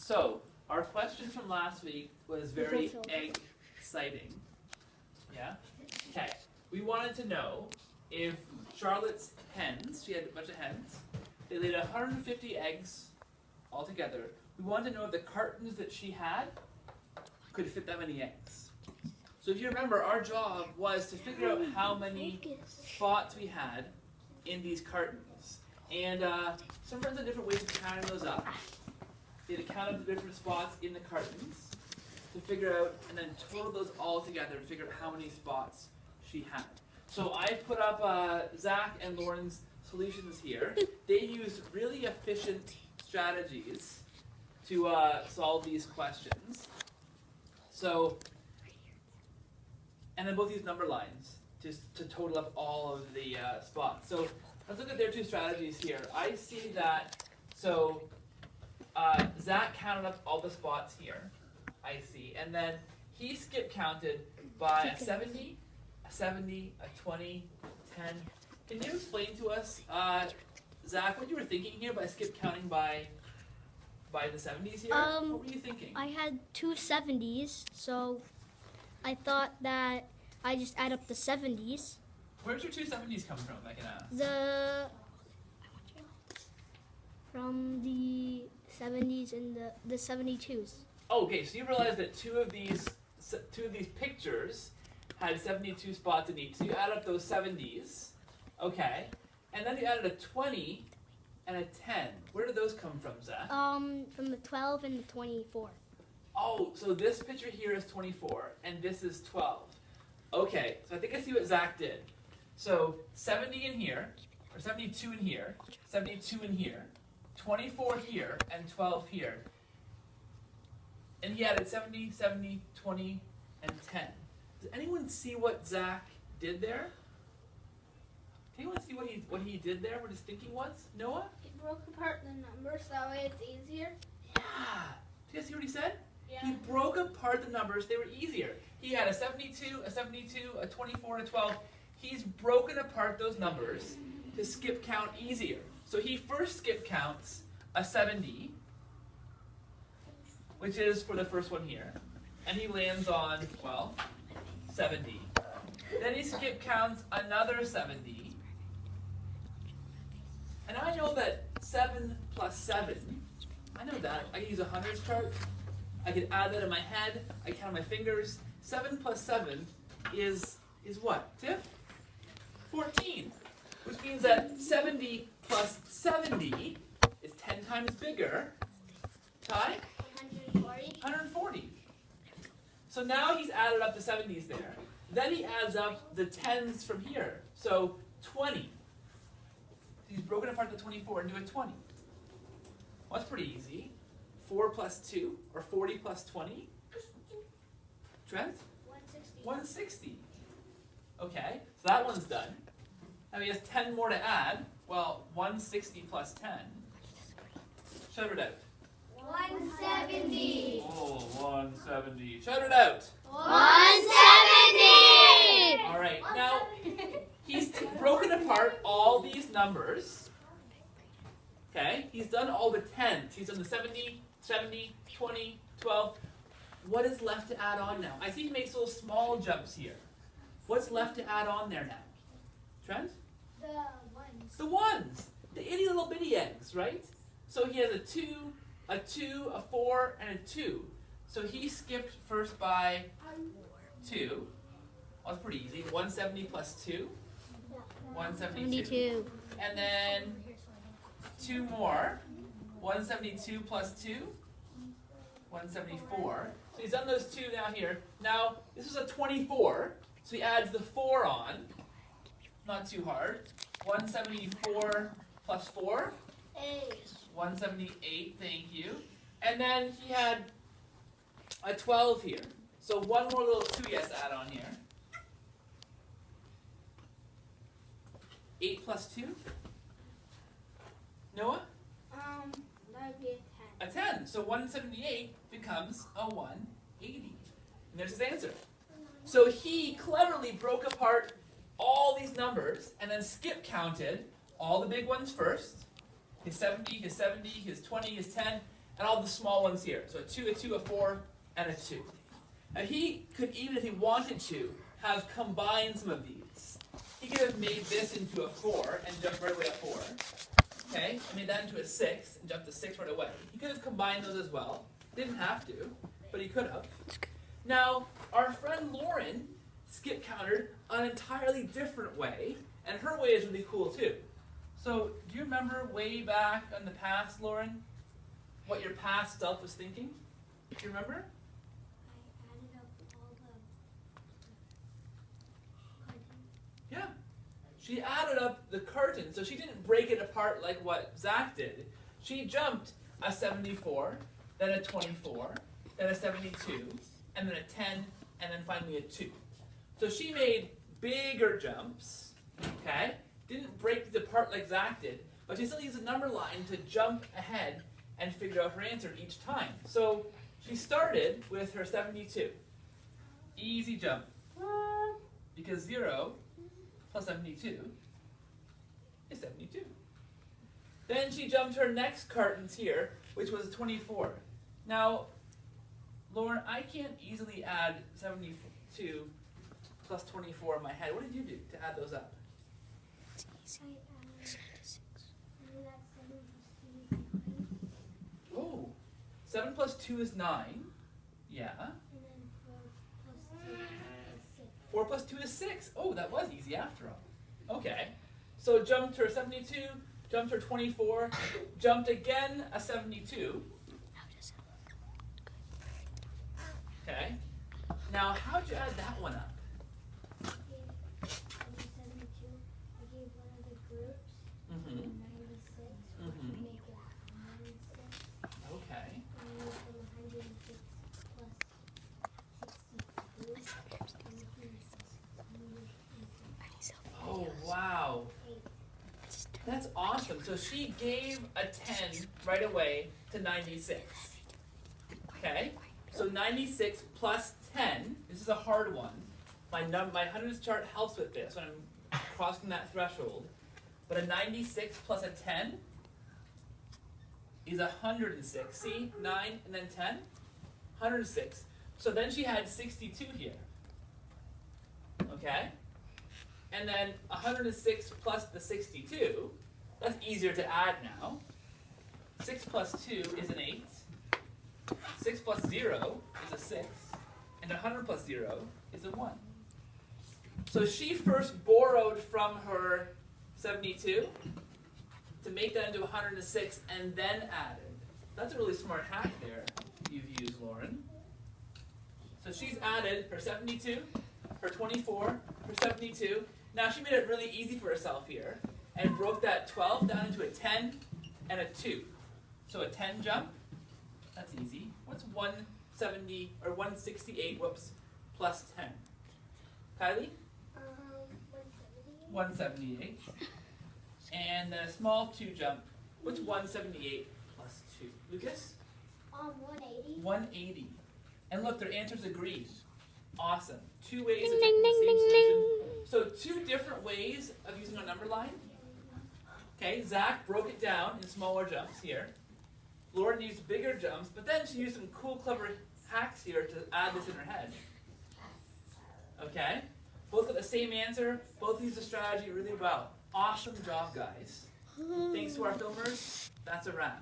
So, our question from last week was very exciting. Yeah? Okay. We wanted to know if Charlotte's hens, she had a bunch of hens, they laid 150 eggs all together. We wanted to know if the cartons that she had could fit that many eggs. So if you remember, our job was to figure out how many spots we had in these cartons. And some friends had different ways of counting those up. They had to count up the different spots in the cartons to figure out, and then total those all together to figure out how many spots she had. So I put up Zack and Lauryn's solutions here. They used really efficient strategies to solve these questions. So, and then both use number lines to total up all of the spots. So let's look at their two strategies here. I see that, so Zack counted up all the spots here, I see, and then he skip counted by a 70, a 70, a 20, 10. Can you explain to us, Zack, what you were thinking here by skip counting by the 70s here? What were you thinking? I had two 70s, so I thought that I just add up the 70s. Where's your two 70s come from, I can ask? From the 70s and the 72s. Oh, okay, so you realize that two of these pictures had 72 spots in each. So you add up those 70s, okay, and then you added a 20 and a 10. Where did those come from, Zach? From the 12 and the 24. Oh, so this picture here is 24, and this is 12. Okay, so I think I see what Zach did. So 70 in here, or 72 in here, 72 in here, 24 here, and 12 here. And he added 70, 70, 20, and 10. Does anyone see what Zach did there? Can anyone see what he did there, what his thinking was? Noah? He broke apart the numbers, that way it's easier. Yeah. Did you guys see what he said? Yeah. He broke apart the numbers, they were easier. He had a 72, a 24, and a 12. He's broken apart those numbers to skip count easier. So he first skip counts a 70, which is for the first one here. And he lands on, well, 70. Then he skip counts another 70. And I know that 7 plus 7, I know that. I can use a hundreds chart. I can add that in my head. I count on my fingers. 7 plus 7 is what, Tiff? 14. Which means that 70 plus 70 is 10 times bigger. Ty? 140. 140. So now he's added up the 70s there. Then he adds up the 10s from here. So 20. He's broken apart the 24 into a 20. Well, that's pretty easy. 4 plus 2, or 40 plus 20. Trent? 160. 160. Okay, so that one's done. Now he has 10 more to add. Well, 160 plus 10. Shout it out. 170. Oh, 170. Shout it out. 170. All right, now he's broken apart all these numbers. Okay, he's done all the 10s. He's done the 70, 70, 20, 12. What is left to add on now? I see he makes little small jumps here. What's left to add on there now? Trent? The ones. The ones. The itty little bitty eggs, right? So he has a 2, a 4, and a 2. So he skipped first by 2. Well, that's pretty easy. 170 plus 2. 172. 72. And then 2 more. 172 plus 2. 174. So he's done those 2 now here. Now, this was a 24. So he adds the 4 on. Not too hard. 174 plus 4. 178, thank you. And then he had a 12 here. So one more little 2 he has to add on here. 8 plus 2? Noah? That'd be a 10. A 10. So 178 becomes a 180. And there's his answer. So he cleverly broke apart all these numbers and then skip counted all the big ones first. His 70, his 70, his 20, his 10, and all the small ones here. So a 2, a 4, and a 2. Now he could, even if he wanted to, have combined some of these. He could have made this into a 4 and jumped right away at 4. Okay, and made that into a 6 and jumped to 6 right away. He could have combined those as well. Didn't have to, but he could have. Now, our friend Lauren skip countered an entirely different way, and her way is really cool too. So, do you remember way back in the past, Lauren, what your past self was thinking? Do you remember? I added up all the cartons. Yeah. She added up the curtain, so she didn't break it apart like what Zach did. She jumped a 74, then a 24, then a 72, and then a 10, and then finally a 2. So she made bigger jumps, okay? Didn't break it apart like Zach did, but she still used a number line to jump ahead and figure out her answer each time. So she started with her 72. Easy jump. Because 0 plus 72 is 72. Then she jumped her next cartons here, which was 24. Now, Lauren, I can't easily add 72 plus 24 in my head. What did you do to add those up? Oh, 7 plus 2 is 9. Yeah. And then 4 plus 2 is 6. 4 plus 2 is 6. Oh, that was easy after all. Okay. So jumped her 72, jumped her 24, jumped again a 72. Okay. Now, how'd you add that one up? I gave 72. I gave one of the groups Mm-hmm. 96. Mm-hmm. Make it 106. Okay. And then put 106 plus 62. Oh, wow. That's awesome. So she gave a 10 right away to 96. Okay? So 96 plus 10, this is a hard one. My hundreds chart helps with this when I'm crossing that threshold. But a 96 plus a 10 is 106. See? 9 and then 10? 106. So then she had 62 here. Okay? And then 106 plus the 62, that's easier to add now. 6 plus 2 is an 8. 6 plus 0 is a 6. And 100 plus 0 is a 1. So she first borrowed from her 72 to make that into 106 and then added. That's a really smart hack there you've used, Lauren. So she's added her 72, her 24, her 72. Now she made it really easy for herself here and broke that 12 down into a 10 and a 2. So a 10 jump, that's easy. What's 170 or 168, plus 10? Kylie? 170. 178. And then a small 2 jump. What's 178 plus 2? Lucas? 180. 180. And look, their answers agree. Awesome. 2 ways of Ding, taking ding, the same ding, solution. So 2 different ways of using a number line. Okay, Zach broke it down in smaller jumps here. Lauren used bigger jumps, but then she used some cool, clever hacks here to add this in her head. Okay? Both got the same answer. Both used the strategy really well. Awesome job, guys. Thanks to our filmers. That's a wrap.